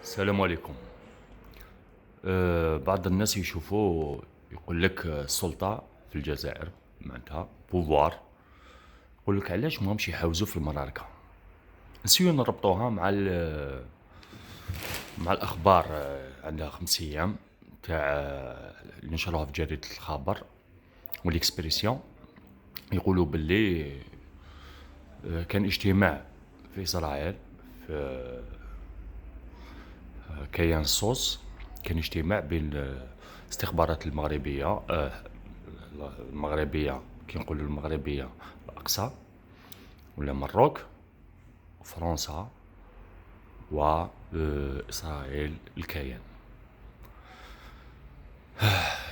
السلام عليكم. بعض الناس يشوفوه يقول لك السلطة في الجزائر معناتها بوفوار، يقول لك علاش ماهمش يحوزوا في المراركة. نسيو نربطوها مع الأخبار. عندها 5 أيام تاع اللي نشروها في جريدة الخبر والإكسبريسيون، يقولوا باللي كان اجتماع في إسرائيل في كيان صوص. كان اجتماع بين الاستخبارات المغربية، المغربية كي نقولوا المغربية الأقصى ولا مروك وفرنسا وإسرائيل الكيان.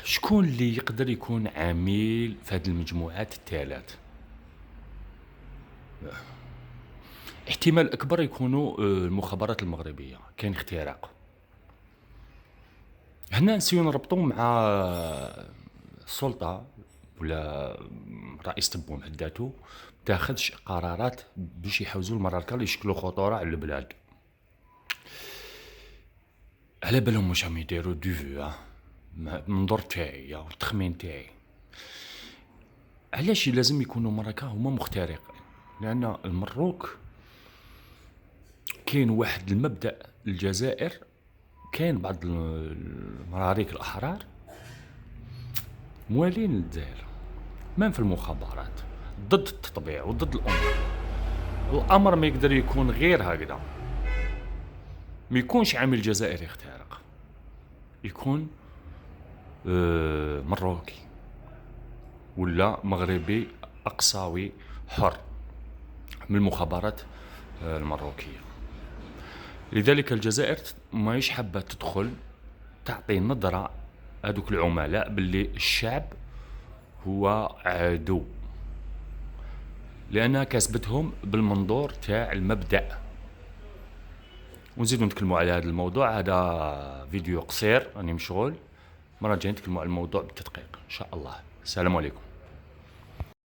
شكون اللي يقدر يكون عميل في هذه المجموعات الثلاث؟ احتمال أكبر يكونوا المخابرات المغربية. كان اختراق هنا، نسيو نربطو مع السلطة ولا رئيس تبون حداتو تاخذش قرارات باش يحوزوا المراركة اللي يشكلوا خطورة على البلاد. على بالهم واش راهم يديروا دو منظور تاعي او التخمين تاعي. علاش لازم يكونوا مراكا هما مخترقين؟ لان المروك كاين واحد المبدأ الجزائر، كاين بعض المراريك الأحرار موالين للجزائر ما في المخابرات ضد التطبيع وضد الأمر. الأمر ما يقدر يكون غير هكذا، ما يكونش عامل جزائري يخترق، يكون مروكي ولا مغربي أقصاوي حر من المخابرات المروكية. لذلك الجزائر ماهيش حابة تدخل تعطي نظرة هذوك العملاء باللي الشعب هو عدو، لأنها كسبتهم بالمنظور تاع المبدأ. ونزيدو نتكلموا على هذا الموضوع. هذا فيديو قصير، راني مشغول، مرة جاي نتكلموا على الموضوع بالتدقيق إن شاء الله. السلام عليكم.